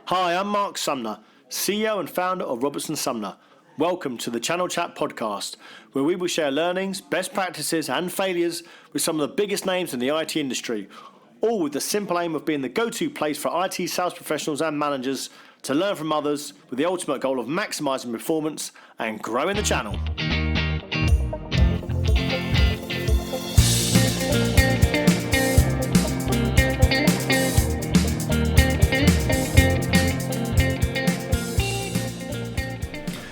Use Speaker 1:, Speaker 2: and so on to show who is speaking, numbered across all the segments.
Speaker 1: Hi, I'm Mark Sumner, CEO and founder of Robertson Sumner. Welcome to the Channel Chat podcast, where we will share learnings, best practices and failures with some of the biggest names in the IT industry, all with the simple aim of being the go-to place for IT sales professionals and managers to learn from others with the ultimate goal of maximising performance and growing the channel.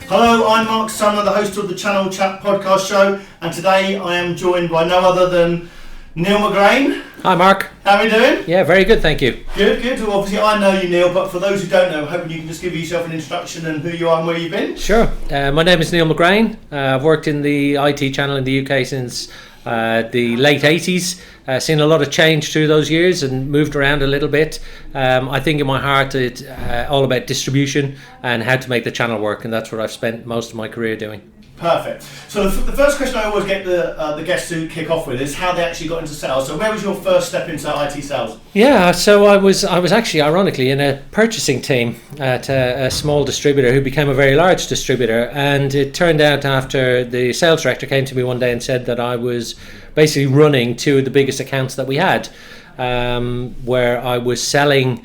Speaker 1: Hello, I'm Mark Sumner, the host of the Channel Chat podcast show, and today I am joined by no other than Niall McGrane.
Speaker 2: Hi Mark.
Speaker 1: How are you doing?
Speaker 2: Yeah, very good, thank you.
Speaker 1: Good. Well, obviously I know you, Niall, but for those who don't know, I'm hoping you can just give yourself an introduction and who you are and where you've been.
Speaker 2: Sure. My name is Niall McGrane. I've worked in the IT channel in the UK since the late 80s. Seen a lot of change through those years and moved around a little bit. I think in my heart it's all about distribution and how to make the channel work, and that's what I've spent most of my career doing. Perfect.
Speaker 1: So the first question I always get the guests to kick off with is how they actually got into sales. So where was your first step into IT sales?
Speaker 2: Yeah, so I was actually ironically in a purchasing team at a small distributor who became a very large distributor, and it turned out after the sales director came to me one day and said that I was basically running two of the biggest accounts that we had, where I was selling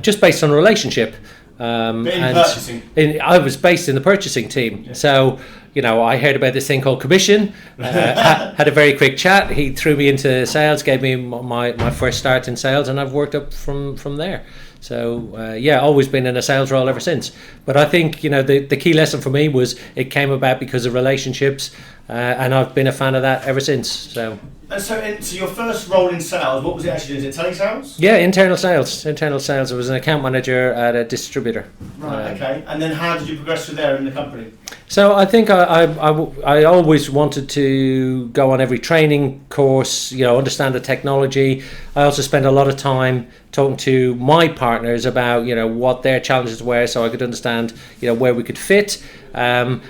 Speaker 2: just based on relationship.
Speaker 1: Purchasing.
Speaker 2: I was based in the purchasing team, yeah. So I heard about this thing called commission. Had a very quick chat. He threw me into sales, gave me my first start in sales, and I've worked up from there. So always been in a sales role ever since. But I think the key lesson for me was it came about because of relationships, and I've been a fan of that ever since. So
Speaker 1: your first role in sales, what was it actually? Is it telesales?
Speaker 2: Yeah, internal sales. I was an account manager at a distributor.
Speaker 1: Right. Okay. And then how did you progress through there in the company?
Speaker 2: So I think I always wanted to go on every training course, understand the technology. I also spent a lot of time talking to my partners about what their challenges were, so I could understand where we could fit. I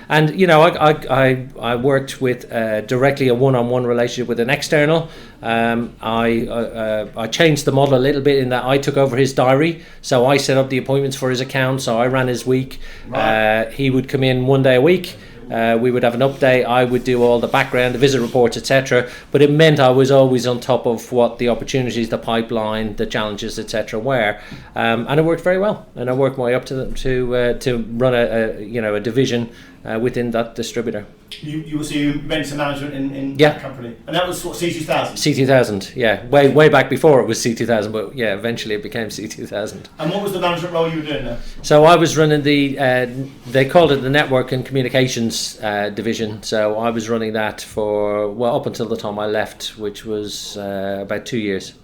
Speaker 2: worked with directly a one-on-one relationship with an external. I changed the model a little bit in that I took over his diary, so I set up the appointments for his account. So I ran his week. Right. He would come in one day a week. We would have an update. I would do all the background, the visit reports, etc. But it meant I was always on top of what the opportunities, the pipeline, the challenges, etc. were, and it worked very well. And I worked my way up to run a division within that distributor. You
Speaker 1: went to management in that company, and that was C2000.
Speaker 2: C2000, yeah, way back before it was C2000, but yeah, eventually it became C2000.
Speaker 1: And what was the management role you were doing there?
Speaker 2: So I was running they called it the network and communications division. So I was running that for up until the time I left, which was about 2 years.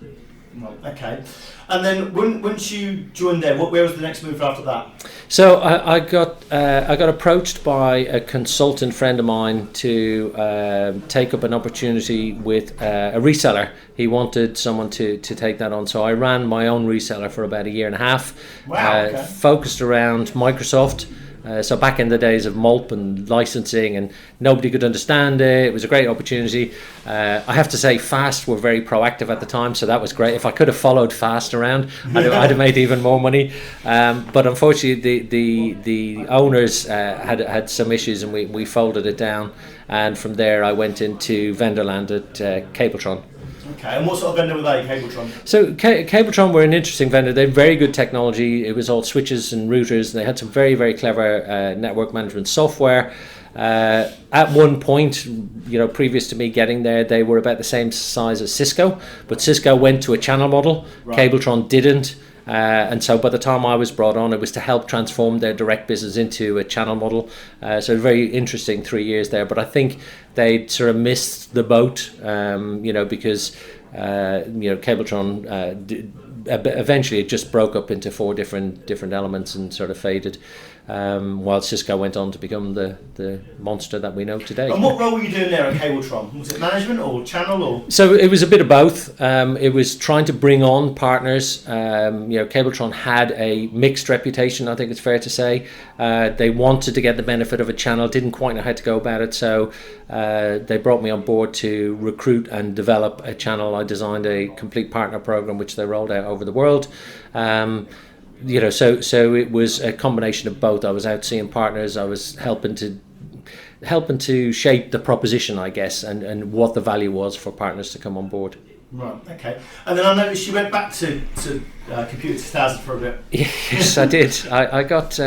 Speaker 1: Right, okay. And then once you joined there, where was the next move after that?
Speaker 2: So I got approached by a consultant friend of mine to take up an opportunity with a reseller. He wanted someone to take that on, so I ran my own reseller for about 1.5 years.
Speaker 1: Wow, okay.
Speaker 2: Focused around Microsoft. So back in the days of MULP and licensing, and nobody could understand it. It was a great opportunity. I have to say, Fast were very proactive at the time, so that was great. If I could have followed Fast around, I'd have made even more money. But unfortunately, the owners had some issues, and we folded it down. And from there, I went into Vendorland at Cabletron.
Speaker 1: Okay, and what sort of vendor were they, Cabletron?
Speaker 2: So Cabletron were an interesting vendor. They had very good technology. It was all switches and routers, and they had some very, very clever network management software. At one point, previous to me getting there, they were about the same size as Cisco, but Cisco went to a channel model. Right. Cabletron didn't. And so by the time I was brought on, it was to help transform their direct business into a channel model. So very interesting 3 years there. But I think they sort of missed the boat, because Cabletron eventually it just broke up into 4 different elements and sort of faded. While Cisco went on to become the monster that we know today.
Speaker 1: And what role were you doing there at Cabletron? Was it management or channel or?
Speaker 2: So it was a bit of both. It was trying to bring on partners. Cabletron had a mixed reputation, I think it's fair to say. They wanted to get the benefit of a channel, didn't quite know how to go about it, so they brought me on board to recruit and develop a channel. I designed a complete partner program which they rolled out over the world. So it was a combination of both. I was out seeing partners. I was helping to shape the proposition, I guess, and what the value was for partners to come on board.
Speaker 1: Right. Okay. And then I noticed you went back to Computer 2000 for a bit.
Speaker 2: Yes, I did. I got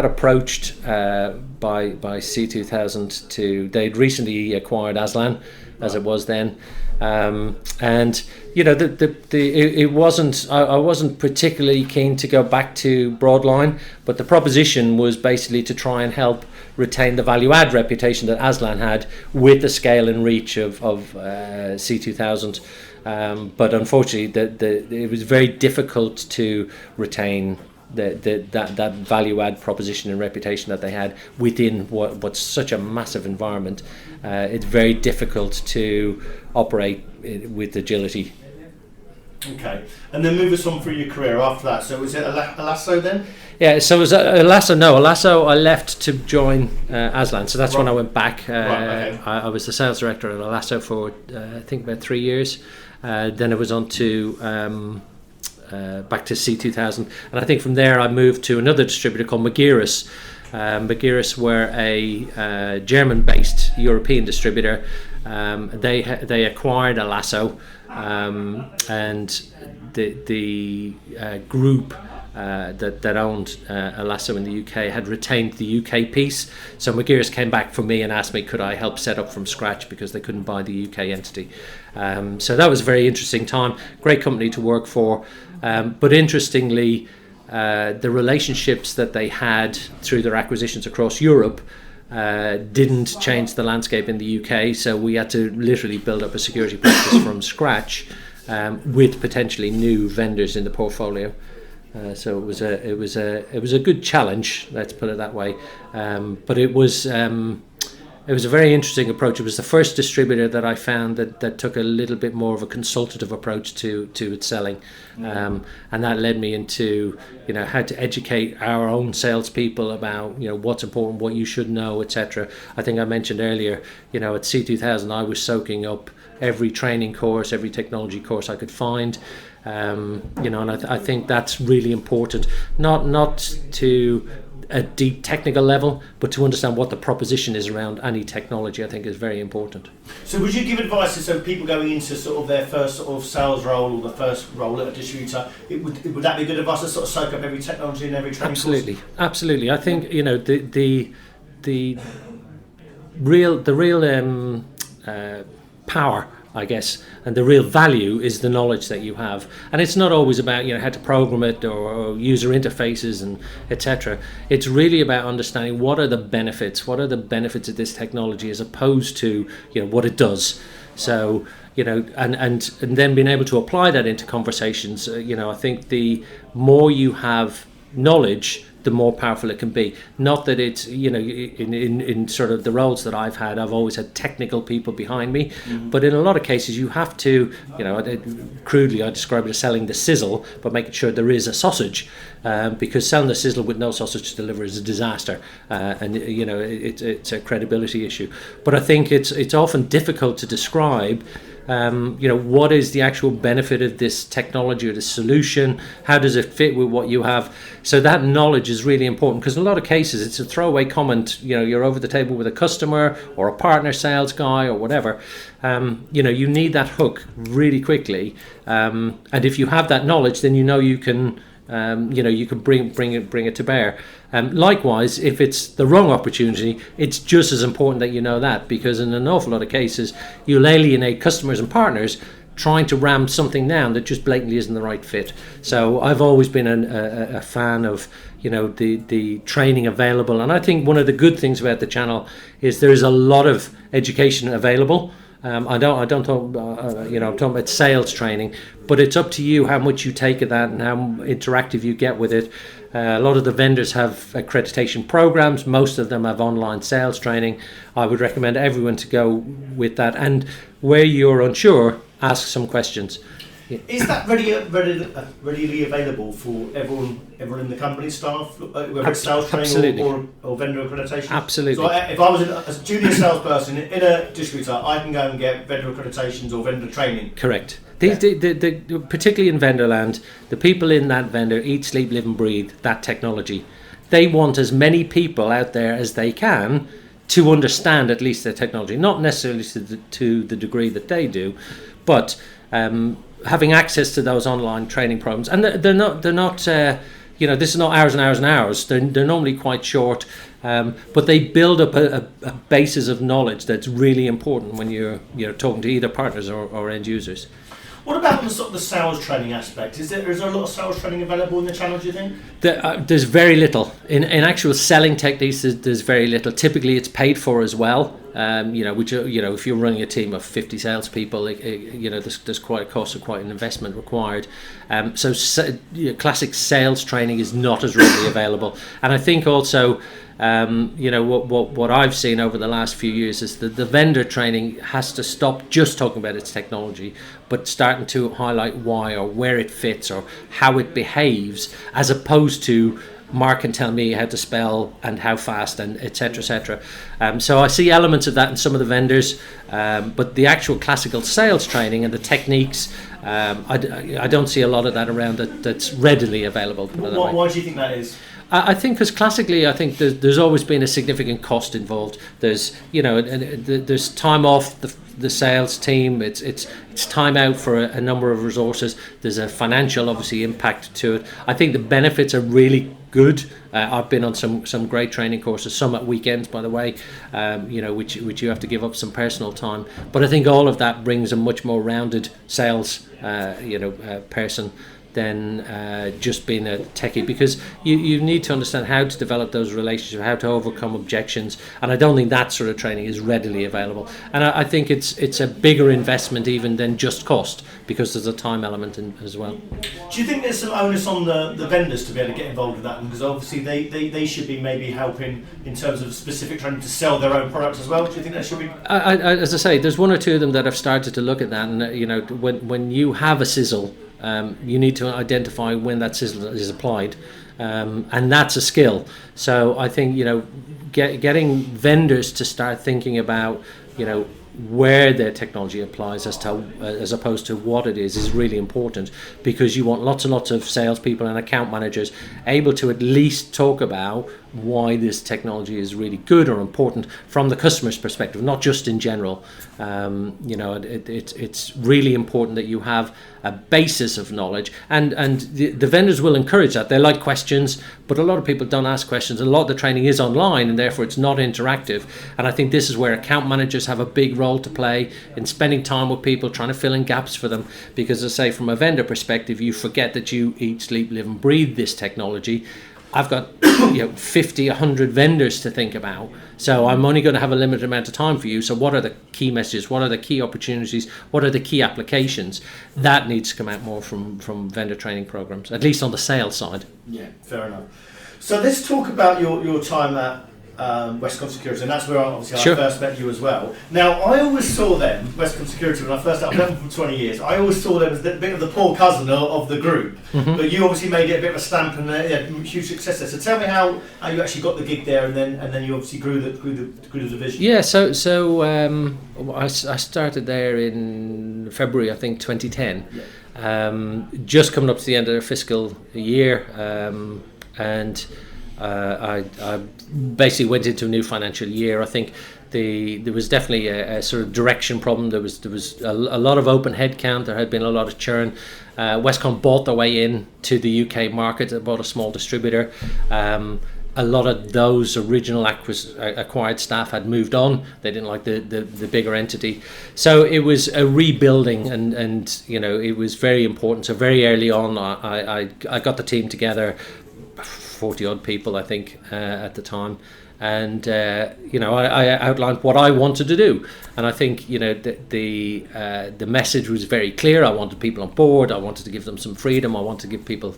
Speaker 2: approached by C2000 they'd recently acquired Aslan, as it was then, and it wasn't. I wasn't particularly keen to go back to Broadline, but the proposition was basically to try and help retain the value add reputation that Aslan had with the scale and reach of C2000. But unfortunately, it was very difficult to retain that value add proposition and reputation that they had within what's such a massive environment. It's very difficult to operate with agility.
Speaker 1: Okay, and then move us on through your career after that. So was it Alasso then?
Speaker 2: Yeah, so it was Alasso. No, Alasso I left to join Aslan, so that's when I went back.
Speaker 1: Right, okay.
Speaker 2: I was the sales director at Alasso for I think about 3 years. Then I was on to back to C2000, and I think from there I moved to another distributor called McGrane. McGrane were a German-based European distributor. They acquired Alasso, and the group that owned Alasso in the UK had retained the UK piece. So McGrane came back for me and asked me could I help set up from scratch because they couldn't buy the UK entity. So that was a very interesting time. Great company to work for. But interestingly, the relationships that they had through their acquisitions across Europe didn't change the landscape in the UK. So we had to literally build up a security practice from scratch with potentially new vendors in the portfolio. So it was a good challenge, let's put it that way. But it was a very interesting approach. It was the first distributor that I found that took a little bit more of a consultative approach to its selling, and that led me into how to educate our own salespeople about what's important, what you should know, etc. I think I mentioned earlier, at C2000 I was soaking up every training course, every technology course I could find. And I think that's really important, not to a deep technical level, but to understand what the proposition is around any technology, I think is very important.
Speaker 1: So would you give advice to some people going into sort of their first sort of sales role or the first role at a distributor? Would that be good advice to sort of soak up every technology and every training course? Absolutely.
Speaker 2: I think the real power, I guess, and the real value is the knowledge that you have, and it's not always about how to program it or user interfaces and etc. It's really about understanding what are the benefits of this technology as opposed to what it does. So and then being able to apply that into conversations. I think the more you have knowledge, the more powerful it can be. Not that it's in sort of the roles that I've always had technical people behind me, but in a lot of cases you have to, crudely I describe it as selling the sizzle, but making sure there is a sausage, because selling the sizzle with no sausage to deliver is a disaster, and it's a credibility issue. But I think it's often difficult to describe what is the actual benefit of this technology or the solution? How does it fit with what you have? So that knowledge is really important, because in a lot of cases it's a throwaway comment. You're over the table with a customer or a partner sales guy or whatever. You need that hook really quickly, and if you have that knowledge, then you can bring it to bear. Likewise, if it's the wrong opportunity, it's just as important that you know that, because in an awful lot of cases you'll alienate customers and partners trying to ram something down that just blatantly isn't the right fit. So I've always been a fan of the training available, and I think one of the good things about the channel is there is a lot of education available. I'm talking about sales training, but it's up to you how much you take of that and how interactive you get with it. A lot of the vendors have accreditation programs. Most of them have online sales training. I would recommend everyone to go with that. And where you're unsure, ask some questions.
Speaker 1: Is that readily available for everyone in the company staff, whether it's sales training or vendor accreditation?
Speaker 2: Absolutely.
Speaker 1: So if I was a junior salesperson in a distributor, I can go and get vendor accreditations or vendor training.
Speaker 2: Correct. Particularly in vendor land, the people in that vendor eat, sleep, live and breathe that technology. They want as many people out there as they can to understand at least their technology, not necessarily to the degree that they do, but having access to those online training programs. And they're not this is not hours and hours and hours. They're normally quite short, but they build up a basis of knowledge that's really important when you're talking to either partners or end users.
Speaker 1: What about the sales training aspect? Is there a lot of sales training available in the channel, do you think?
Speaker 2: There's very little. In actual selling techniques, there's very little. Typically, it's paid for as well. Which if you're running a team of 50 salespeople, there's quite a cost and quite an investment required. Classic sales training is not as readily available. And I think also, what I've seen over the last few years is that the vendor training has to stop just talking about its technology, but starting to highlight why or where it fits or how it behaves, as opposed to Mark can tell me how to spell and how fast and etc. So I see elements of that in some of the vendors, but the actual classical sales training and the techniques, I don't see a lot of that around that's readily available.
Speaker 1: Why do you think that is?
Speaker 2: I think because classically, I think there's always been a significant cost involved. There's there's time off the sales team. It's time out for a number of resources. There's a financial obviously impact to it. I think the benefits are really good. I've been on some great training courses, some at weekends, by the way, which you have to give up some personal time. But I think all of that brings a much more rounded sales person than just being a techie, because you need to understand how to develop those relationships, how to overcome objections, and I don't think that sort of training is readily available. And I think it's a bigger investment even than just cost, because there's a time element as well.
Speaker 1: Do you think there's some onus on the vendors to be able to get involved with that? Because obviously they should be maybe helping in terms of specific training to sell their own products as well. Do you think that should be?
Speaker 2: As I say, there's one or two of them that have started to look at that, and when you have a sizzle, you need to identify when that sizzle is applied, and that's a skill. So I think getting vendors to start thinking about where their technology applies as opposed to what it is really important, because you want lots and lots of salespeople and account managers able to at least talk about why this technology is really good or important from the customer's perspective, not just in general. It's really important that you have a basis of knowledge, and the vendors will encourage that. They like questions, but a lot of people don't ask questions. A lot of the training is online, and therefore it's not interactive. And I think this is where account managers have a big role to play in spending time with people, trying to fill in gaps for them. Because, as I say, from a vendor perspective, you forget that you eat, sleep, live and breathe this technology. I've got 50, 100 vendors to think about, so I'm only going to have a limited amount of time for you. So what are the key messages? What are the key opportunities? What are the key applications? That needs to come out more from vendor training programs, at least on the sales side.
Speaker 1: Yeah, fair enough. So let's talk about your time at Westcon Securities, and that's where obviously I first met you as well. Now, I always saw them, Westcon Securities, when I first started, I've known them for 20 years, I always saw them as a bit of the poor cousin of the group, but you obviously made it a bit of a stamp and had huge success there. So tell me how you actually got the gig there, and then you obviously grew the division.
Speaker 2: Yeah, so I started there in February, I think, 2010. Yeah. Just coming up to the end of their fiscal year, and I basically went into a new financial year. I think there was definitely a sort of direction problem. There was a lot of open headcount. There had been a lot of churn. Westcon bought their way in to the UK market. They bought a small distributor. A lot of those original acquired staff had moved on. They didn't like the bigger entity. So it was a rebuilding, and it was very important. So very early on, I got the team together, 40 odd people, I think, at the time. And I outlined what I wanted to do, and I think the message was very clear. I wanted people on board. I wanted to give them some freedom. I wanted to give people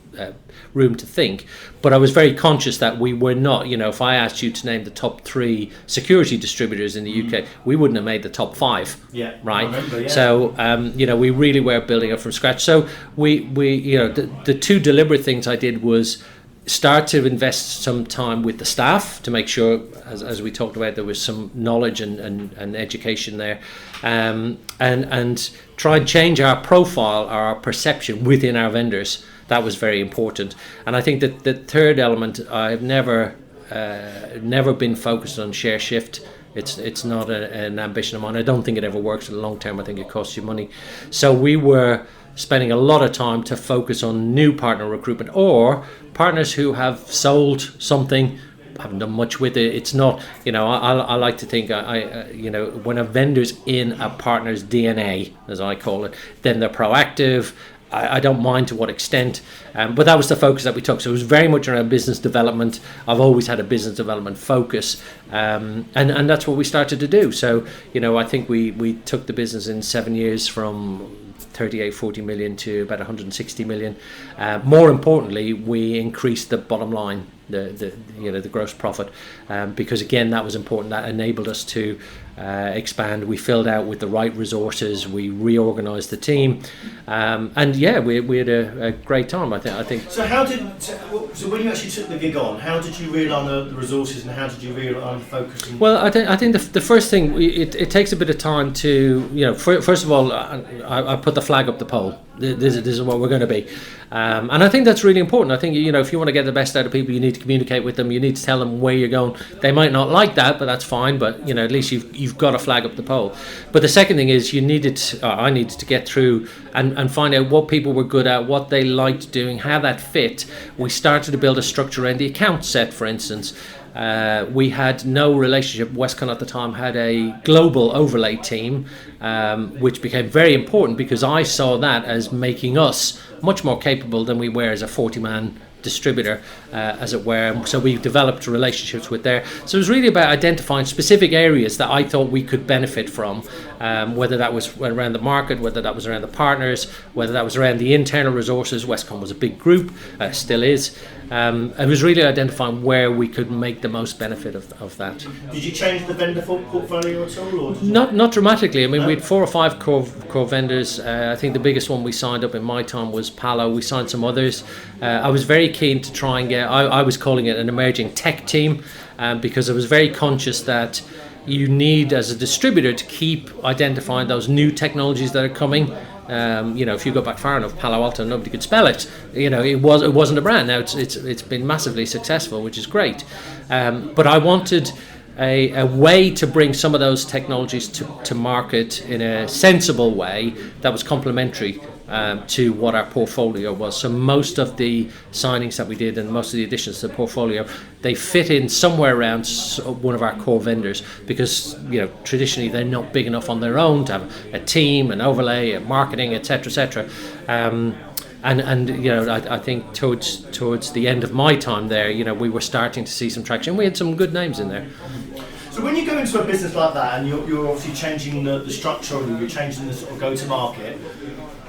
Speaker 2: room to think. But I was very conscious that we were not. If I asked you to name the top 3 security distributors in the UK, we wouldn't have made the top 5.
Speaker 1: Yeah,
Speaker 2: right.
Speaker 1: I remember, yeah.
Speaker 2: So we really were building up from scratch. So we the 2 deliberate things I did was start to invest some time with the staff to make sure, as we talked about, there was some knowledge and education there, and try and change our profile, our perception within our vendors. That was very important. And I think that the third element, I've never been focused on share shift. It's not an ambition of mine. I don't think it ever works in the long term. I think it costs you money. So we were spending a lot of time to focus on new partner recruitment, or partners who have sold something, haven't done much with it. It's not, I like to think, when a vendor's in a partner's DNA, as I call it, then they're proactive. I don't mind to what extent, but that was the focus that we took. So it was very much around business development. I've always had a business development focus, and that's what we started to do. So, I think we took the business in 7 years from 40 million to about 160 million. More importantly, we increased the bottom line, the gross profit, because again, that was important. That enabled us to expand. We filled out with the right resources. We reorganized the team, and we had a great time. I think.
Speaker 1: So so when you actually took the gig on, how did you realign the resources, and how did you realign the focus?
Speaker 2: Well, I think the first thing, it takes a bit of time to first of all, I put the flag up the pole. This is what we're going to be, and I think that's really important. I think if you want to get the best out of people, you need to communicate with them. You need to tell them where you're going. They might not like that, but that's fine. But at least you've got a flag up the pole. But the second thing is I needed to get through and find out what people were good at, what they liked doing, how that fit. We started to build a structure around the account set, for instance. We had no relationship. Westcon at the time had a global overlay team, which became very important because I saw that as making us much more capable than we were as a 40-man distributor, as it were. So we developed relationships with there. So it was really about identifying specific areas that I thought we could benefit from, whether that was around the market, whether that was around the partners, whether that was around the internal resources. Westcon was a big group, still is. It was really identifying where we could make the most benefit of that.
Speaker 1: Did you change the vendor portfolio at all? Or
Speaker 2: not dramatically. I mean, we had 4 or 5 core vendors. I think the biggest one we signed up in my time was Palo. We signed some others. I was very keen to try and get, I was calling it an emerging tech team, because I was very conscious that you need, as a distributor, to keep identifying those new technologies that are coming. If you go back far enough, Palo Alto, nobody could spell it. It wasn't a brand. Now it's been massively successful, which is great. But I wanted a way to bring some of those technologies to market in a sensible way that was complementary to what our portfolio was. So most of the signings that we did and most of the additions to the portfolio, they fit in somewhere around one of our core vendors, because traditionally they're not big enough on their own to have a team, an overlay, a marketing, etc. I think towards the end of my time there, we were starting to see some traction. We had some good names in there.
Speaker 1: So when you go into a business like that and you're obviously changing the structure, or you're changing the sort of go-to-market,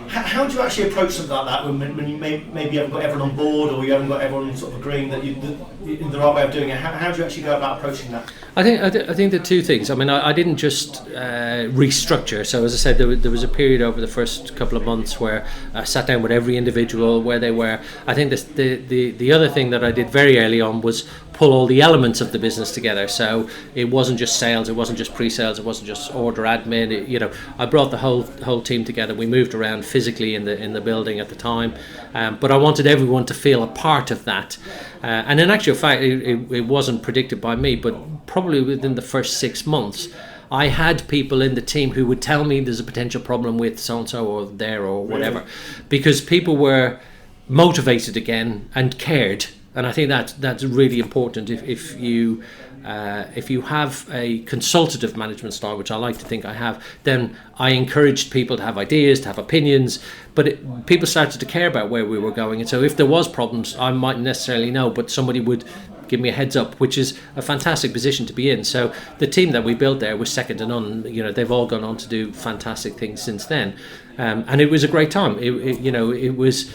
Speaker 1: how do you actually approach something like that when you maybe haven't got everyone on board, or you haven't got everyone sort of agreeing that the right way of doing it? How do you actually go about approaching that?
Speaker 2: I think the 2 things. I mean, I didn't just restructure. So as I said, there was a period over the first couple of months where I sat down with every individual where they were. I think the other thing that I did very early on was pull all the elements of the business together. So it wasn't just sales, it wasn't just pre-sales, it wasn't just order admin. I brought the whole team together. We moved around physically in the building at the time, but I wanted everyone to feel a part of that. And in actual fact, it wasn't predicted by me, but probably within the first 6 months, I had people in the team who would tell me there's a potential problem with so-and-so or there or whatever, because people were motivated again and cared. And I think that's really important. If you have a consultative management style, which I like to think I have, then I encouraged people to have ideas, to have opinions, but people started to care about where we were going. And so if there was problems, I mightn't necessarily know, but somebody would give me a heads up, which is a fantastic position to be in. So the team that we built there was second to none. They've all gone on to do fantastic things since then, and it was a great time. It was.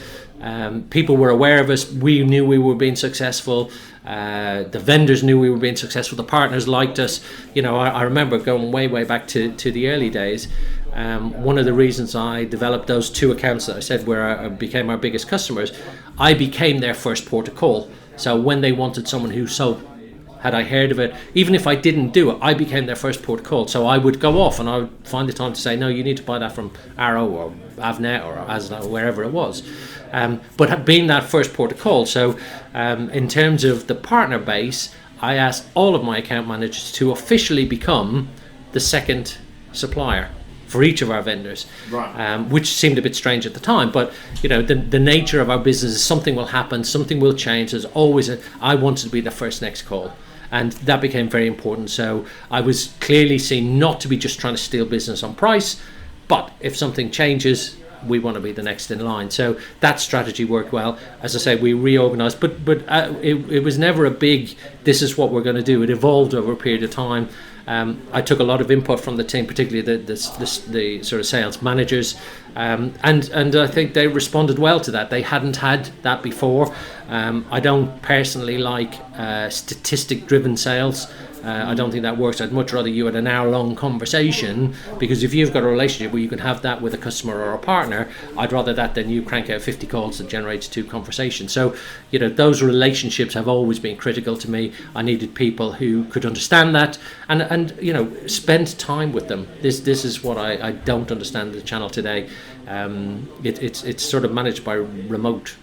Speaker 2: People were aware of us. We knew we were being successful. The vendors knew we were being successful. The partners liked us. I remember going way back to the early days. One of the reasons I developed those 2 accounts that I said where I became our biggest customers, I became their first port of call. So when they wanted someone who had I heard of it, even if I didn't do it, I became their first port of call. So I would go off and I would find the time to say, no, you need to buy that from Arrow or Avnet or Asda or wherever it was. But being that first port of call, so in terms of the partner base, I asked all of my account managers to officially become the second supplier for each of our vendors, right. Which seemed a bit strange at the time, but the nature of our business is something will happen, something will change. There's always I wanted to be the first next call, and that became very important. So I was clearly seen not to be just trying to steal business on price, but if something changes, we want to be the next in line. So that strategy worked well. As I say, we reorganized, but it was never a big, this is what we're going to do. It evolved over a period of time. I took a lot of input from the team, particularly the sort of sales managers, and I think they responded well to that. They hadn't had that before. I don't personally like statistic-driven sales. I don't think that works. I'd much rather you had an hour-long conversation, because if you've got a relationship where you can have that with a customer or a partner, I'd rather that than you crank out 50 calls that generates 2 conversations. So, those relationships have always been critical to me. I needed people who could understand that and spend time with them. This is what I don't understand the channel today. It's sort of managed by remote,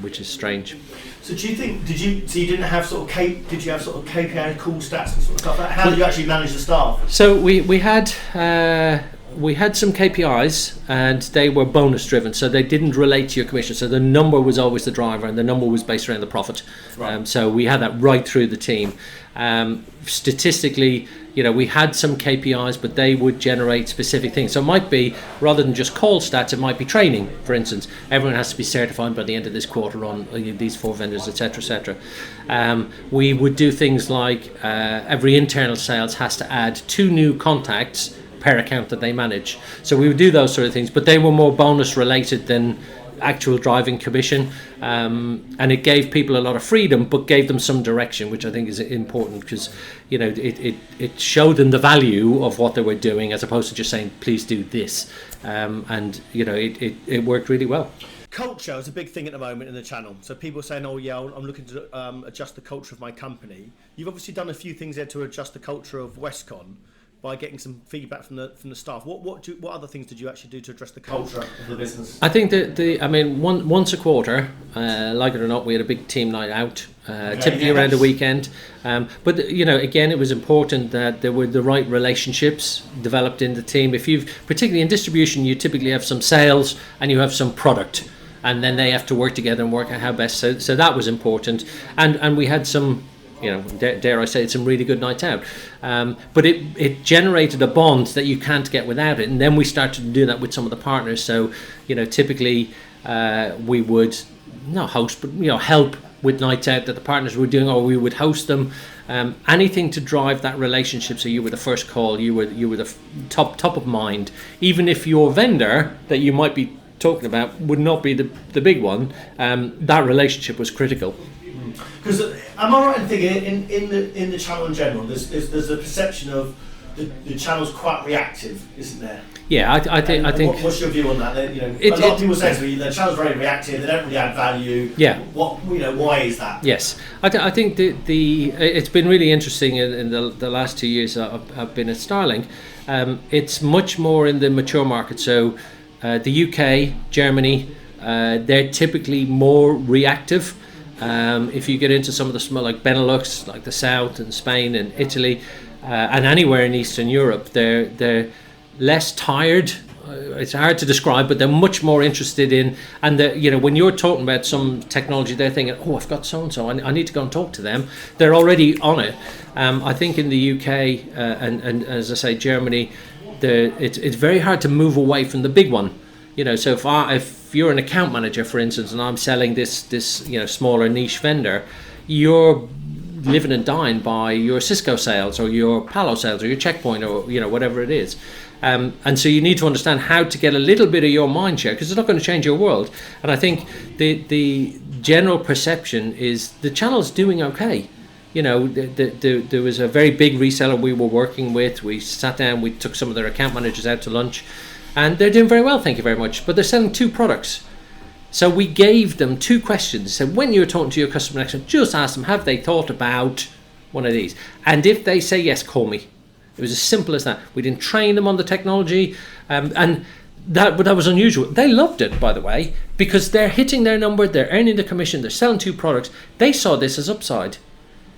Speaker 2: which is strange.
Speaker 1: So do you think, did you have KPI call stats and sort of stuff? How did you actually manage the staff?
Speaker 2: So we had some KPIs, and they were bonus driven, so they didn't relate to your commission. So the number was always the driver, and the number was based around the profit. Right. So we had that right through the team. Statistically, we had some KPIs, but they would generate specific things. So it might be, rather than just call stats, it might be training. For instance, everyone has to be certified by the end of this quarter on these 4 vendors, etc. We would do things like every internal sales has to add 2 new contacts per account that they manage. So we would do those sort of things, but they were more bonus related than actual driving commission, and it gave people a lot of freedom, but gave them some direction, which I think is important, because it showed them the value of what they were doing, as opposed to just saying please do this, and it worked really well.
Speaker 1: Culture is a big thing at the moment in the channel. So people saying, oh yeah, I'm looking to adjust the culture of my company. You've obviously done a few things there to adjust the culture of Westcon by getting some feedback from the staff. What other things did you actually do to address the culture of the business?
Speaker 2: I think once a quarter, like it or not, we had a big team night out, typically around the weekend. But again, it was important that there were the right relationships developed in the team. Particularly in distribution, you typically have some sales and you have some product, and then they have to work together and work out how best. So that was important, and we had some, dare I say, some really good nights out. But it generated a bond that you can't get without it. And then we started to do that with some of the partners. So, typically we would not host, but help with nights out that the partners were doing, or we would host them. Anything to drive that relationship, so you were the first call, you were the top of mind, even if your vendor that you might be talking about would not be the big one. That relationship was critical.
Speaker 1: Because am I right in thinking in the channel in general, there's a perception of the channel's quite reactive, isn't there?
Speaker 2: Yeah, I think.
Speaker 1: What's your view on that? A lot of people say to me the channel's very reactive. They don't really add value.
Speaker 2: Yeah.
Speaker 1: Why is that?
Speaker 2: Yes, I think it's been really interesting in the last 2 years I've been at Starlink. It's much more in the mature market. So the UK, Germany, they're typically more reactive. If you get into some of the small, like Benelux, like the South and Spain and Italy, and anywhere in Eastern Europe, they're less tired it's hard to describe, but they're much more interested in, and when you're talking about some technology, they're thinking, oh, I've got so-and-so, I need to go and talk to them. They're already on it. I think in the UK and as I say, Germany, it's very hard to move away from the big one. So if you're an account manager, for instance, and I'm selling this smaller niche vendor, you're living and dying by your Cisco sales or your Palo sales or your Checkpoint or whatever it is. And so you need to understand how to get a little bit of your mind share, because it's not going to change your world. And I think the general perception is the channel's doing okay. There was a very big reseller we were working with. We sat down, we took some of their account managers out to lunch, and they're doing very well, thank you very much. But they're selling 2 products. So we gave them 2 questions. So when you're talking to your customer next time, just ask them, have they thought about one of these? And if they say yes, call me. It was as simple as that. We didn't train them on the technology, and that was unusual. They loved it, by the way, because they're hitting their number, they're earning the commission, they're selling 2 products. They saw this as upside,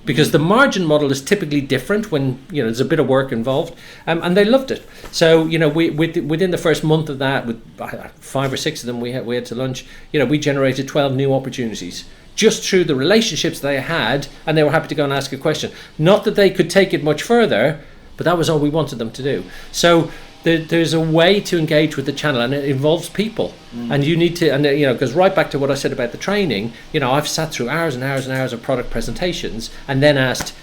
Speaker 2: because the margin model is typically different when there's a bit of work involved, and they loved it. So we within the first month of that, with 5 or 6 of them we had to lunch, we generated 12 new opportunities just through the relationships they had, and they were happy to go and ask a question. Not that they could take it much further, but that was all we wanted them to do. So there's a way to engage with the channel, and it involves people. And you need to, and goes right back to what I said about the training. I've sat through hours and hours and hours of product presentations and then asked,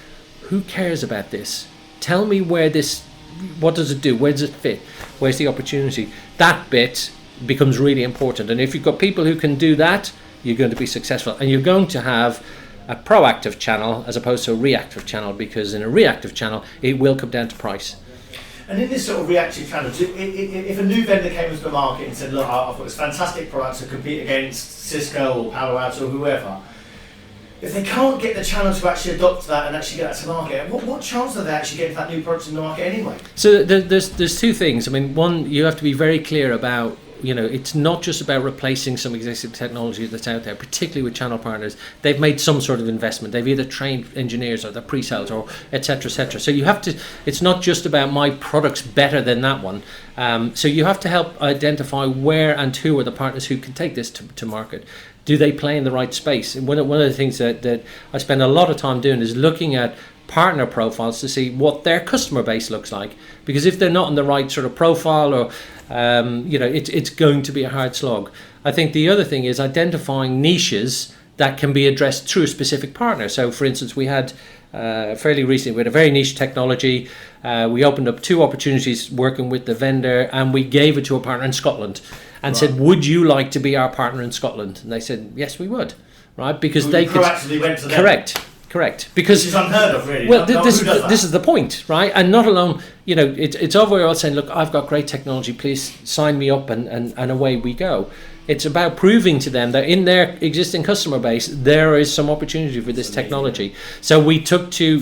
Speaker 2: who cares about this? Tell me what does it do? Where does it fit? Where's the opportunity? That bit becomes really important. And if you've got people who can do that, you're going to be successful. And you're going to have a proactive channel as opposed to a reactive channel, because in a reactive channel, it will come down to price.
Speaker 1: And in this sort of reactive channel, if a new vendor came into the market and said, look, I've got this fantastic product to compete against Cisco or Palo Alto or whoever, if they can't get the channel to actually adopt that and actually get that to market, what chance are they actually getting that new product in the market anyway? So
Speaker 2: there's 2 things. I mean, one, you have to be very clear about, it's not just about replacing some existing technology that's out there, particularly with channel partners. They've made some sort of investment. They've either trained engineers or the pre-sales or et cetera, et cetera. So you have to, it's not just about my product's better than that one. So you have to help identify where and who are the partners who can take this to market. Do they play in the right space? And one of the things that I spend a lot of time doing is looking at partner profiles to see what their customer base looks like, because if they're not in the right sort of profile, or it's going to be a hard slog. I think the other thing is identifying niches that can be addressed through a specific partner. So for instance, we had fairly recently, we had a very niche technology. We opened up 2 opportunities working with the vendor, and we gave it to a partner in Scotland and said, would you like to be our partner in Scotland? And they said, yes, we would, right? Because they could
Speaker 1: proactively went to them.
Speaker 2: Correct. Because
Speaker 1: this is unheard of, really.
Speaker 2: Well, this is the point, right? And not alone, it's overall saying, look, I've got great technology, please sign me up, and away we go. It's about proving to them that in their existing customer base, there is some opportunity for this technology. So we took two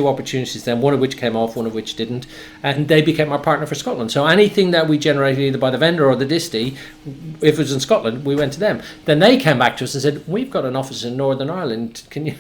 Speaker 2: opportunities then, one of which came off, one of which didn't, and they became our partner for Scotland. So anything that we generated either by the vendor or the disty, if it was in Scotland, we went to them. Then they came back to us and said, we've got an office in Northern Ireland. Can you,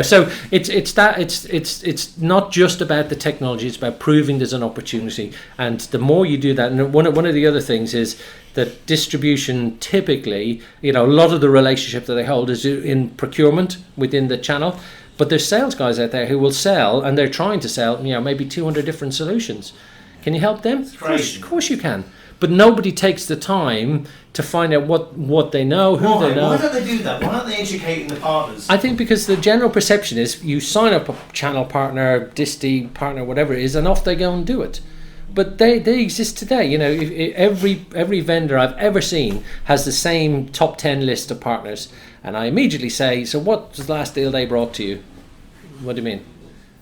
Speaker 2: so it's not just about the technology, it's about proving there's an opportunity. And the more you do that, and one of the other things is that distribution typically, a lot of the relationship that they hold is in procurement within the channel, but there's sales guys out there who will sell, and they're trying to sell, maybe 200 different solutions. Can you help them? Of course you can. But nobody takes the time to find out what they know, who they know.
Speaker 1: Why don't they do that? Why aren't they educating the partners?
Speaker 2: I think because the general perception is you sign up a channel partner, disty partner, whatever it is, and off they go and do it. But they exist today. Every vendor I've ever seen has the same top 10 list of partners, and I immediately say, so what was the last deal they brought to you? What do you mean?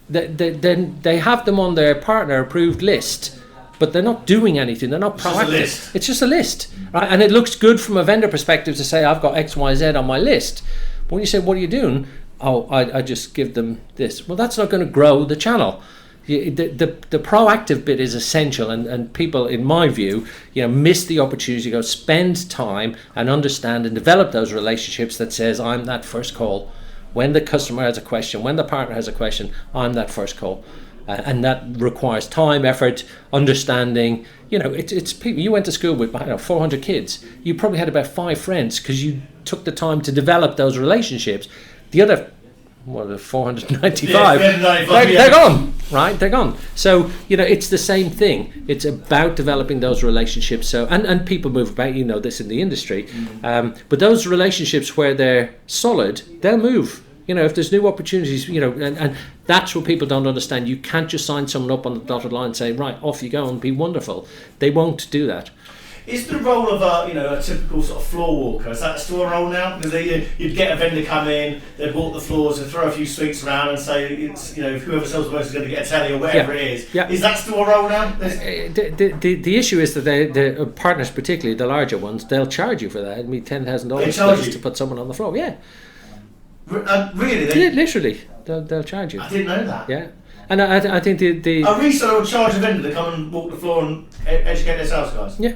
Speaker 2: They have them on their partner approved list, but they're not doing anything. They're not proactive. It's just a list, right? And it looks good from a vendor perspective to say I've got X, Y, Z on my list. But when you say what are you doing? Oh, I just give them this. Well, that's not going to grow the channel. The proactive bit is essential, and people, in my view, miss the opportunity to go spend time and understand and develop those relationships that says I'm that first call when the customer has a question, when the partner has a question, I'm that first call. and that requires time, effort, understanding. It's people. You went to school with 400 kids. You probably had about 5 friends because you took the time to develop those relationships. The other, the 495, they're gone, right? They're gone. So, it's the same thing. It's about developing those relationships. So, and people move about, this in the industry. But those relationships where they're solid, they'll move. If there's new opportunities, and that's what people don't understand. You can't just sign someone up on the dotted line and say, right, off you go and be wonderful. They won't do that.
Speaker 1: Is the role of a typical sort of floor walker, is that still a role now? Because you'd get a vendor come in, they'd walk the floors and throw a few sweets around and say, it's whoever sells the most is going to get a telly or whatever it is. Yeah. Is that still a role now?
Speaker 2: The issue is that the partners, particularly the larger ones, they'll charge you for that. I mean, $10,000 to put someone on the floor. Yeah.
Speaker 1: Really?
Speaker 2: Yeah, literally, they'll charge you.
Speaker 1: I didn't know that.
Speaker 2: Yeah, and I think the
Speaker 1: a reseller will charge a vendor to come and walk the floor and educate their sales guys.
Speaker 2: Yeah.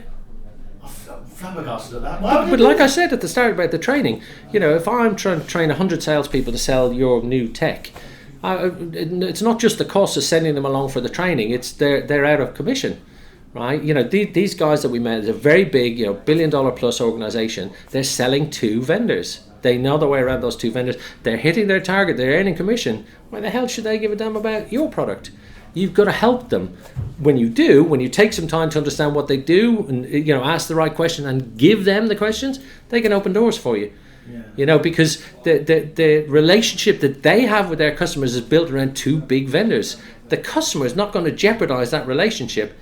Speaker 1: I'm flabbergasted at that. But
Speaker 2: like I said at the start about the training, if I'm trying to train 100 salespeople to sell your new tech, it's not just the cost of sending them along for the training. It's they're out of commission. Right, these guys that we met is a very big, $1 billion plus organization. They're selling to vendors. They know the way around those 2 vendors. They're hitting their target. They're earning commission. Why the hell should they give a damn about your product? You've got to help them. When you take some time to understand what they do, and ask the right question and give them the questions, they can open doors for you. Yeah. Because the relationship that they have with their customers is built around 2 big vendors. The customer is not going to jeopardize that relationship.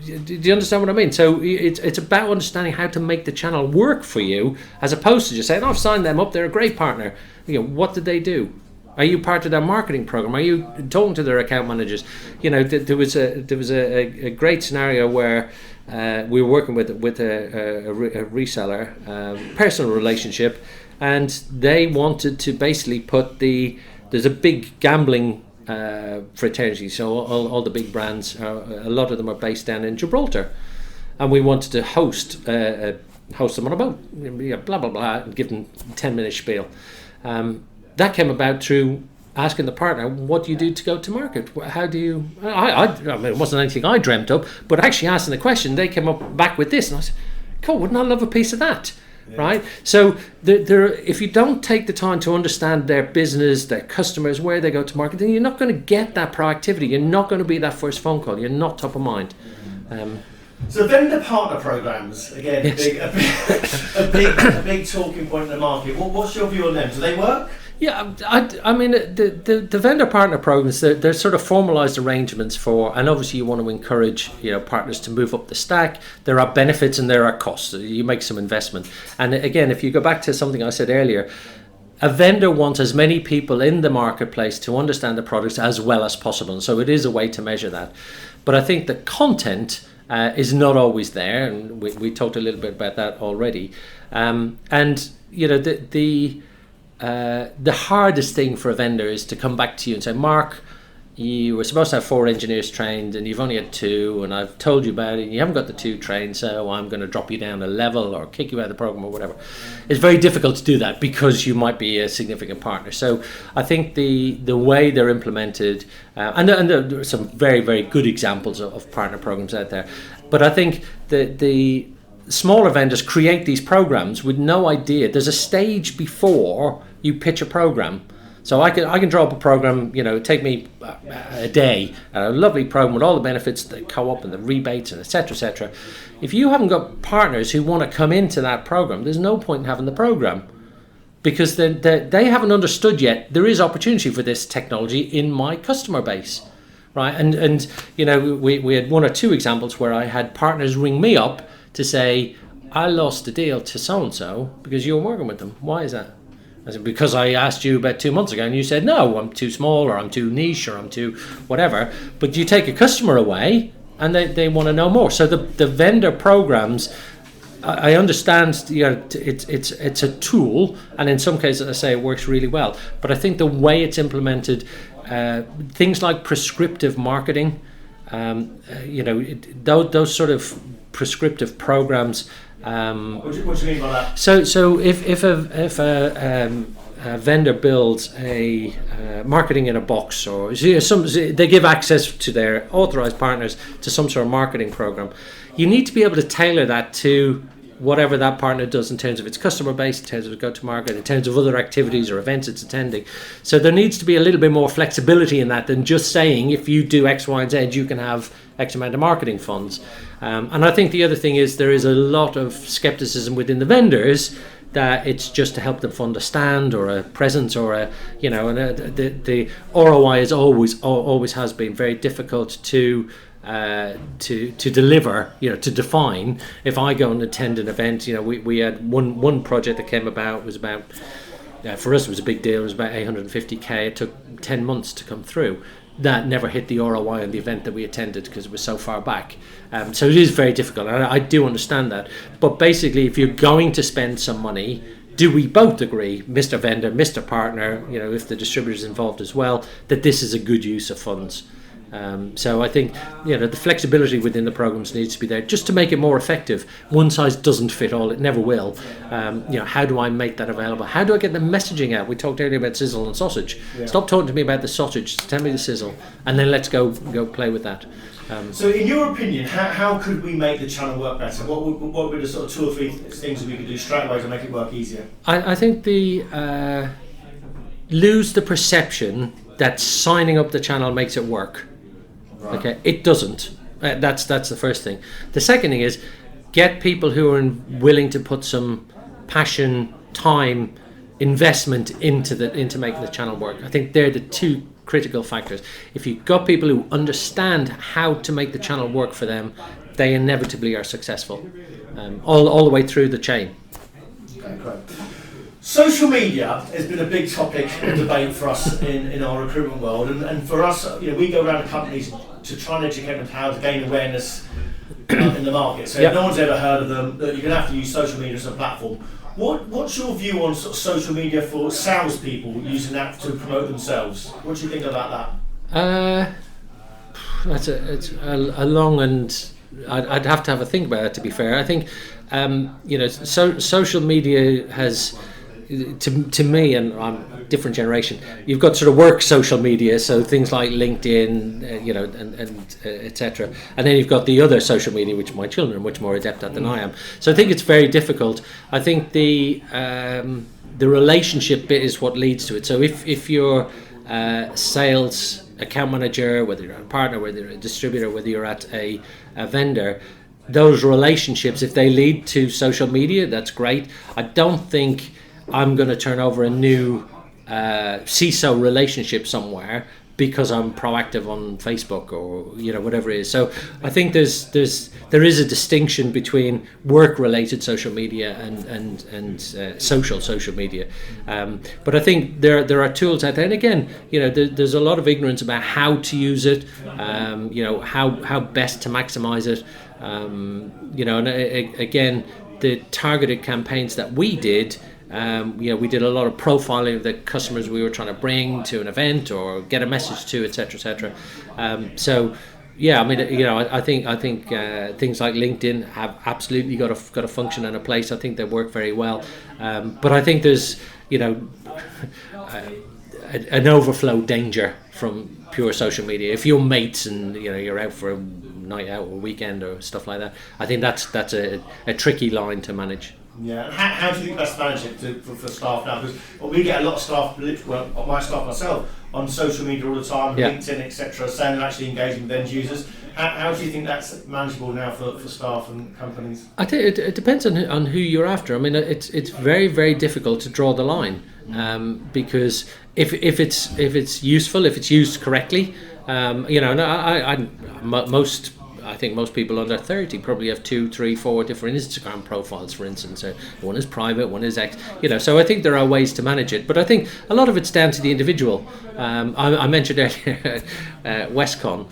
Speaker 2: Do you understand what I mean? So it's about understanding how to make the channel work for you, as opposed to just saying, I've signed them up, they're a great partner. What did they do? Are you part of their marketing program? Are you talking to their account managers? There was a great scenario where we were working with a reseller, personal relationship, and they wanted to basically there's a big gambling fraternity, so all the big brands, a lot of them are based down in Gibraltar, and we wanted to host them on a boat, blah blah blah, and give them 10-minute spiel. That came about through asking the partner, what do you do to go to market? How do you? I mean, it wasn't anything I dreamt up, but actually asking the question, they came back with this, and I said, cool, wouldn't I love a piece of that? Yeah. Right, so if you don't take the time to understand their business, their customers, where they go to market, then you're not going to get that proactivity. You're not going to be that first phone call. You're not top of mind.
Speaker 1: So vendor partner programs, again, yes. a big talking point in the market. What's your view on them? Do they work?
Speaker 2: Yeah, I mean, the vendor partner programs, they're sort of formalized arrangements for, and obviously you want to encourage partners to move up the stack. There are benefits and there are costs. You make some investment. And again, if you go back to something I said earlier, a vendor wants as many people in the marketplace to understand the products as well as possible. And so it is a way to measure that. But I think the content is not always there, and we talked a little bit about that already. The hardest thing for a vendor is to come back to you and say, Mark, you were supposed to have 4 engineers trained and you've only had 2, and I've told you about it and you haven't got the 2 trained, so I'm going to drop you down a level or kick you out of the program or whatever. It's very difficult to do that because you might be a significant partner. So I think the way they're implemented, and there are some very, very good examples of partner programs out there, but I think the smaller vendors create these programs with no idea. There's a stage before you pitch a program. So I can draw up a program, take me a day, a lovely program with all the benefits, the co-op and the rebates and et cetera. If you haven't got partners who want to come into that program, there's no point in having the program, because they haven't understood yet there is opportunity for this technology in my customer base. Right, and we had 1 or 2 examples where I had partners ring me up to say, I lost the deal to so-and-so because you were working with them. Why is that? I said, because I asked you about 2 months ago and you said, no, I'm too small or I'm too niche or I'm too whatever. But you take a customer away and they want to know more. So the vendor programs, I understand, it's a tool, and in some cases I say it works really well. But I think the way it's implemented, things like prescriptive marketing, those sort of prescriptive programs.
Speaker 1: What do you mean by that?
Speaker 2: So if a vendor builds a marketing in a box, or they give access to their authorized partners to some sort of marketing program, you need to be able to tailor that to whatever that partner does in terms of its customer base, in terms of go-to-market, in terms of other activities or events it's attending. So there needs to be a little bit more flexibility in that than just saying, if you do X, Y, and Z, you can have X amount of marketing funds. And I think the other thing is there is a lot of skepticism within the vendors that it's just to help them fund a stand or a presence or and the ROI is always has been very difficult to deliver, to define. If I go and attend an event, we had one project that came about, was about, for us it was a big deal, it was about 850k, it took 10 months to come through. That never hit the ROI on the event that we attended because it was so far back. So it is very difficult, and I do understand that. But basically, if you're going to spend some money, do we both agree, Mr. Vendor, Mr. Partner, if the distributor is involved as well, that this is a good use of funds? So I think the flexibility within the programs needs to be there just to make it more effective. One size doesn't fit all; it never will. How do I make that available? How do I get the messaging out? We talked earlier about sizzle and sausage. Yeah. Stop talking to me about the sausage. Tell me the sizzle, and then let's go play with that.
Speaker 1: So, in your opinion, how could we make the channel work better? What would the sort of 2 or 3 things that we could do straight away to make it work easier?
Speaker 2: I think lose the perception that signing up the channel makes it work. Right. Okay, it doesn't. That's the first thing. The second thing is get people who are willing to put some passion, time, investment into making the channel work. I think they're the 2 critical factors. If you've got people who understand how to make the channel work for them, they inevitably are successful, all the way through the chain.
Speaker 1: Okay, great. Social media has been a big topic of debate for us in our recruitment world, and for us, we go around to companies to try and educate them how to gain awareness in the market. So if no one's ever heard of them, you're going to have to use social media as a platform. What's your view on sort of social media for salespeople using that to promote themselves? What do you think about that?
Speaker 2: It's a long, and I'd have to have a think about it, to be fair. I think social media has, to me, and I'm a different generation, you've got sort of work social media, so things like LinkedIn, and etc. And then you've got the other social media, which my children are much more adept at than I am. So I think it's very difficult. I think the relationship bit is what leads to it. So if you're sales account manager, whether you're a partner, whether you're a distributor, whether you're at a vendor, those relationships, if they lead to social media, that's great. I don't think I'm going to turn over a new CISO relationship somewhere because I'm proactive on Facebook or whatever it is. So I think there is a distinction between work-related social media and social media. But I think there are tools out there, and again, there's a lot of ignorance about how to use it, how best to maximize it, and again, the targeted campaigns that we did. We did a lot of profiling of the customers we were trying to bring to an event or get a message to, etc. I think things like LinkedIn have absolutely got a function and a place. I think they work very well, but I think there's an overflow danger from pure social media. If you're mates and you're out for a night out or weekend or stuff like that, I think that's a tricky line to manage.
Speaker 1: Yeah, how do you think that's managed for staff now? Because we get a lot of staff, my staff myself, on social media all the time, LinkedIn, etc., saying they're actually engaging with end users. How do you think that's manageable now for staff and companies?
Speaker 2: I think it depends on who you're after. I mean, it's very, very difficult to draw the line, because if it's useful, if it's used correctly, I think most people under 30 probably have 2, 3, 4 different Instagram profiles, for instance. One is private, one is X. So I think there are ways to manage it, but I think a lot of it's down to the individual. I mentioned earlier Westcon.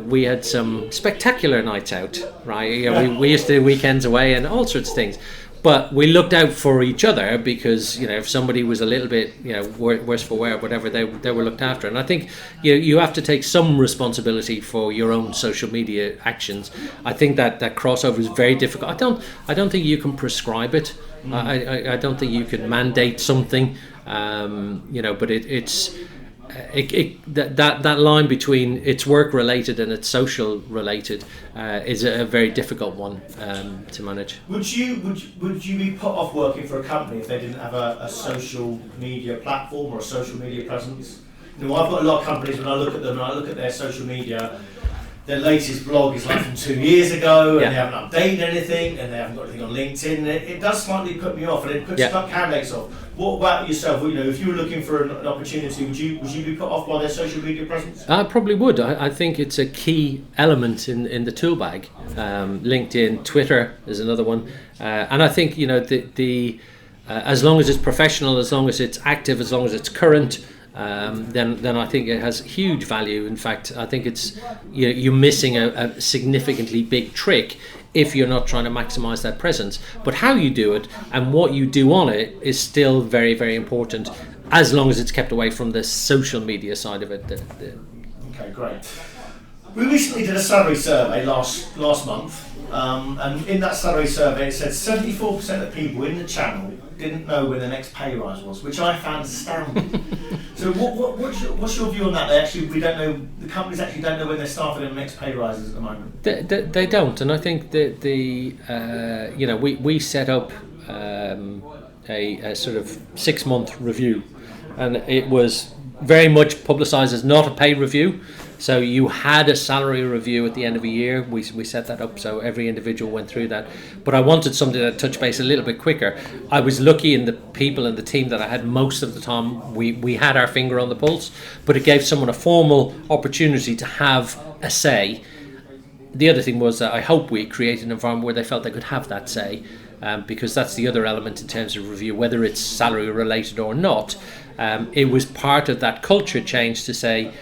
Speaker 2: We had some spectacular nights out, right? We used to do weekends away and all sorts of things. But we looked out for each other because, if somebody was a little bit, worse for wear, whatever, they were looked after. And I think you have to take some responsibility for your own social media actions. I think that crossover is very difficult. I don't think you can prescribe it. I don't think you can mandate something, but that line between it's work related and it's social related is a very difficult one to manage.
Speaker 1: Would you be put off working for a company if they didn't have a social media platform or a social media presence? I've got a lot of companies, when I look at them and I look at their social media, their latest blog is like from 2 years ago, and they haven't updated anything, and they haven't got anything on LinkedIn. And it does slightly put me off, and it puts candidates off. What about yourself? If you were looking for an opportunity, would you be put off by their social media presence?
Speaker 2: I probably would. I think it's a key element in the tool bag. LinkedIn, Twitter is another one, and I think as long as it's professional, as long as it's active, as long as it's current. Then I think it has huge value. In fact, I think it's you're missing a significantly big trick if you're not trying to maximize that presence. But how you do it and what you do on it is still very, very important, as long as it's kept away from the social media side of it.
Speaker 1: Okay, great. We recently did a salary survey last month, and in that salary survey it said 74% of people in the channel didn't know when the next pay rise was, which I found astounding. So what's your view on that? We don't know, the companies actually don't know when they're starting their next pay rises at the moment.
Speaker 2: They don't, and I think that we set up a sort of 6-month review, and it was very much publicised as not a pay review. So you had a salary review at the end of a year. We set that up so every individual went through that. But I wanted something that touched base a little bit quicker. I was lucky in the people and the team that I had most of the time. We had our finger on the pulse, but it gave someone a formal opportunity to have a say. The other thing was that I hope we created an environment where they felt they could have that say, because that's the other element in terms of review, whether it's salary related or not. It was part of that culture change to say,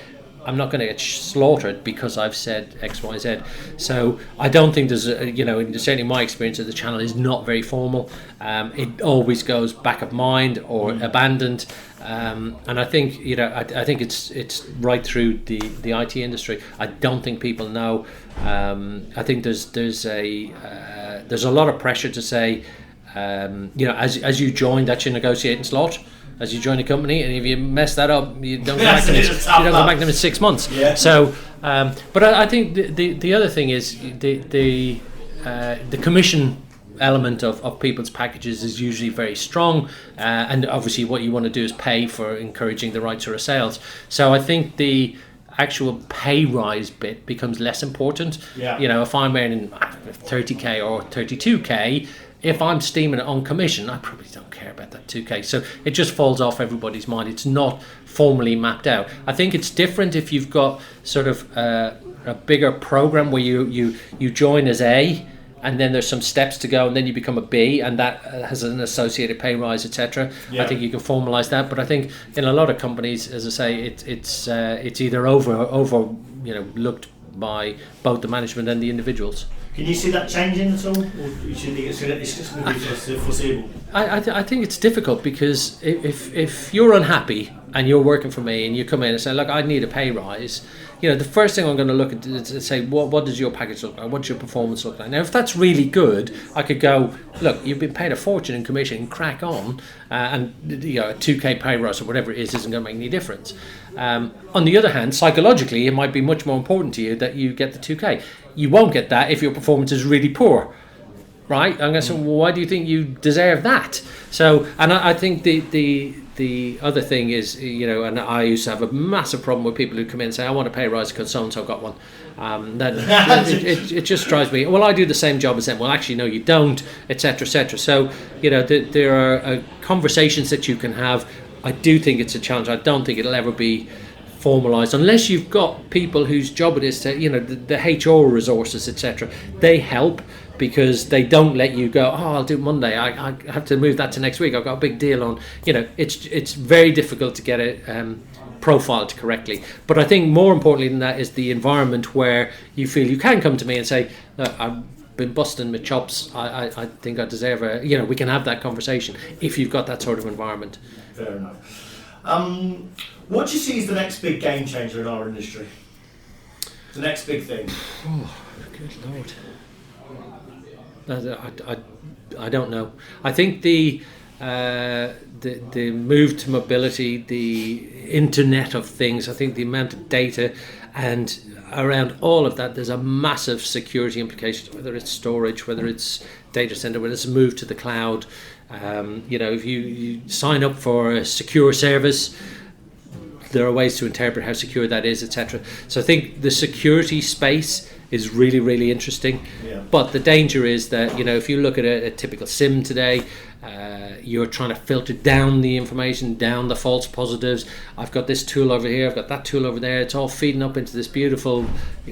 Speaker 2: I'm not going to get slaughtered because I've said X, Y, Z. So I don't think there's, certainly my experience of the channel is not very formal. It always goes back of mind or abandoned. And I think, I think it's right through the IT industry. I don't think people know. I think there's a lot of pressure to say, as you join, that's your negotiating slot. As you join a company, and if you mess that up, you don't go back to them in 6 months. Yeah. So, but I think the other thing is the commission element of people's packages is usually very strong, and obviously what you want to do is pay for encouraging the right sort of sales. So I think the actual pay rise bit becomes less important. Yeah. If I'm earning 30k or 32k. If I'm steaming it on commission, I probably don't care about that 2k. So it just falls off everybody's mind. It's not formally mapped out. I think it's different if you've got sort of a bigger program where you join as A, and then there's some steps to go, and then you become a B, and that has an associated pay rise, etc. Yeah. I think you can formalise that. But I think in a lot of companies, as I say, it's either over looked by both the management and the individuals.
Speaker 1: Can you see that changing at all, or do you think it's just going to be foreseeable?
Speaker 2: I think it's difficult, because if you're unhappy and you're working for me and you come in and say, look, I need a pay rise, the first thing I'm going to look at is say, what does your package look like? What's your performance look like? Now, if that's really good, I could go, look, you've been paid a fortune in commission, crack on, and a 2k pay rise or whatever it is isn't going to make any difference. On the other hand, psychologically, it might be much more important to you that you get the 2k. You won't get that if your performance is really poor, right? I'm going to say, well, why do you think you deserve that? So, and I think the other thing is, and I used to have a massive problem with people who come in and say, I want a pay rise because so-and-so got one. It just drives me. Well, I do the same job as them. Well, actually, no, you don't, etc., etc. So, there are conversations that you can have. I do think it's a challenge. I don't think it'll ever be formalised unless you've got people whose job it is to, the HR resources, etc. They help, because they don't let you go, I'll do Monday, I have to move that to next week, I've got a big deal on. It's very difficult to get it profiled correctly. But I think more importantly than that is the environment where you feel you can come to me and say, look, I've been busting my chops, I think I deserve we can have that conversation if you've got that sort of environment.
Speaker 1: Fair enough. What do you see as the next big game changer in our industry? The next big thing?
Speaker 2: Oh, good Lord. I don't know. I think the move to mobility, the Internet of Things, I think the amount of data and around all of that, there's a massive security implication, whether it's storage, whether it's data center, whether it's a move to the cloud. If you sign up for a secure service, there are ways to interpret how secure that is, etc. So I think the security space is really, really interesting. Yeah. But the danger is that, if you look at a typical SIM today, you're trying to filter down the information, down the false positives. I've got this tool over here, I've got that tool over there. It's all feeding up into this beautiful,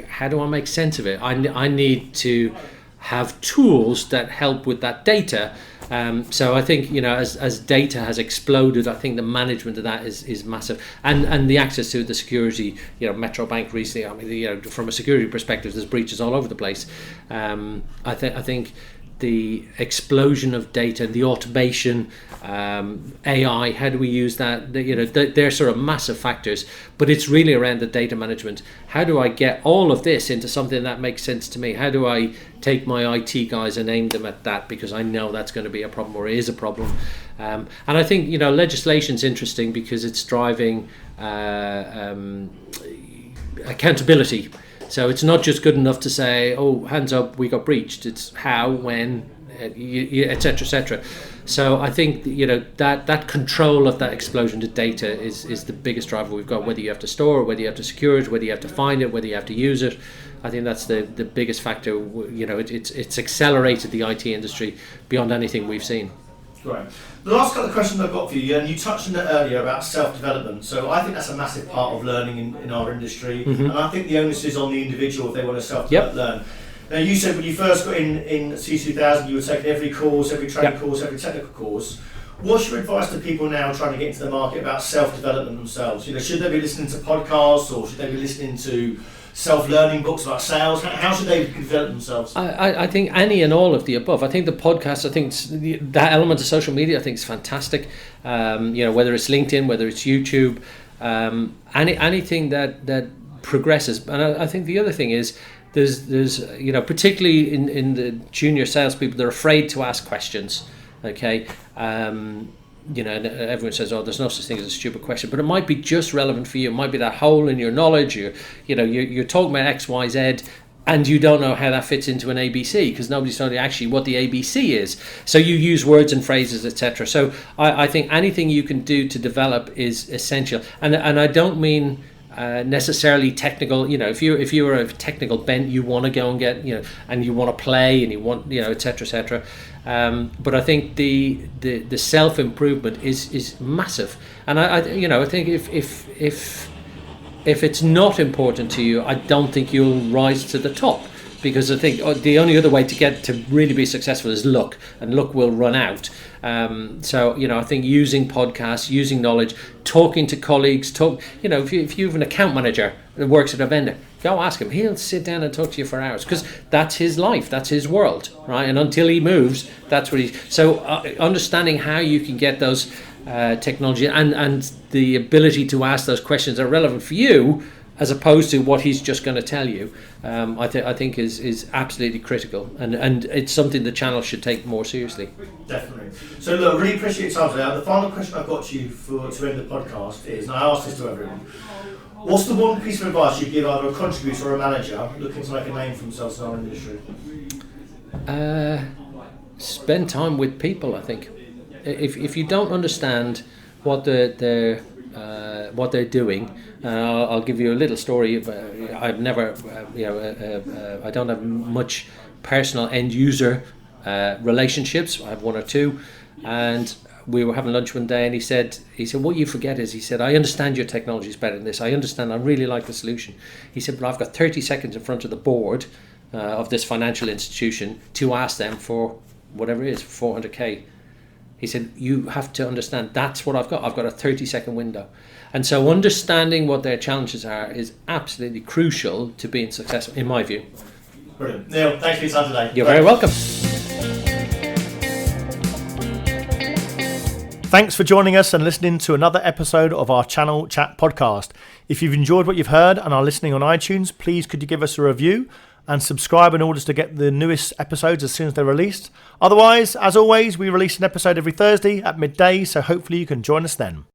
Speaker 2: how do I make sense of it? I need to have tools that help with that data. So I think, as data has exploded, I think the management of that is massive, and the access to the security. Metro Bank recently, I mean, from a security perspective, there's breaches all over the place. I think the explosion of data, the automation, AI, how do we use that? They're sort of massive factors, but it's really around the data management. How do I get all of this into something that makes sense to me? How do I take my IT guys and aim them at that, because I know that's going to be a problem, or is a problem. And I think, legislation's interesting because it's driving accountability. So it's not just good enough to say, oh, hands up, we got breached. It's how, when, et cetera, et cetera. So I think, that control of that explosion to data is the biggest driver we've got, whether you have to store it, whether you have to secure it, whether you have to find it, whether you have to use it. I think that's the biggest factor. It's accelerated the IT industry beyond anything we've seen.
Speaker 1: Great. The last couple of questions I've got for you, and you touched on it earlier about self-development. So I think that's a massive part of learning in our industry, and I think the onus is on the individual if they want to self-develop, learn. Now, you said when you first got in C2000, you were taking every course, every training course, every technical course. What's your advice to people now trying to get into the market about self-development themselves? Should they be listening to podcasts, or should they be listening to self-learning books about sales? How should they develop themselves?
Speaker 2: I think any and all of the above. I think the podcast, I think that element of social media, I think is fantastic. Whether it's LinkedIn, whether it's YouTube, anything that progresses. And I think the other thing is there's particularly in the junior salespeople, they're afraid to ask questions. Okay. Everyone says, oh, there's no such thing as a stupid question, but it might be just relevant for you. It might be that hole in your knowledge. You're talking about X, Y, Z, and you don't know how that fits into an ABC because nobody's told you actually what the ABC is. So you use words and phrases, etc. So I think anything you can do to develop is essential. And I don't mean necessarily technical. If you were a technical bent, you want to go and get and you want to play and you want etc. etc. But I think the self improvement is massive, and I think if it's not important to you, I don't think you'll rise to the top, because I think the only other way to get to really be successful is luck, and luck will run out. So I think using podcasts, using knowledge, talking to colleagues, if you have an account manager that works at a vendor, go ask him. He'll sit down and talk to you for hours because that's his life, that's his world, right? And until he moves, that's what so understanding how you can get those technology and the ability to ask those questions that are relevant for you, as opposed to what he's just going to tell you, I think is absolutely critical, and it's something the channel should take more seriously.
Speaker 1: Definitely. So look, really appreciate your time today. The final question I've got to you to end the podcast is, and I ask this to everyone, what's the one piece of advice you'd give either a contributor or a manager looking to make a name for themselves in our industry?
Speaker 2: Spend time with people, I think. If you don't understand what they're doing, I'll give you a little story. I've never, I don't have much personal end user relationships. I have one or two, and we were having lunch one day, and he said, what you forget is, he said, I understand your technology is better than this. I understand. I really like the solution. He said, but I've got 30 seconds in front of the board of this financial institution to ask them for whatever it is, 400k. He said, you have to understand that's what I've got. I've got a 30-second window. And so understanding what their challenges are is absolutely crucial to being successful, in my view.
Speaker 1: Brilliant. Neil, thanks for your time today.
Speaker 2: You're very welcome.
Speaker 1: Thanks for joining us and listening to another episode of our Channel Chat podcast. If you've enjoyed what you've heard and are listening on iTunes, please could you give us a review? and subscribe in order to get the newest episodes as soon as they're released. Otherwise, as always, we release an episode every Thursday at midday, so hopefully you can join us then.